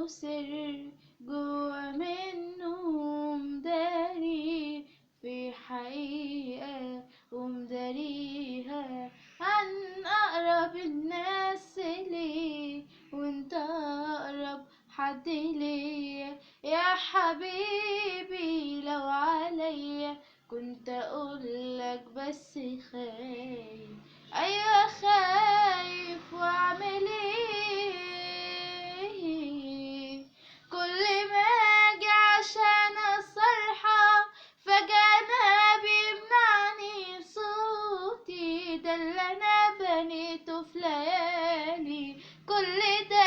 سر جوا منه مداري في حقيقة ومداريها عن أقرب الناس لي، وانت أقرب حد ليا يا حبيبي. لو عليا كنت أقولك بس خايف، أيوة خايف وأعمل إيه؟ كل ما أجي عشان أصرحة فجأة بيمنعني صوتي، ده اللي أنا بنيته في ليالي كل ده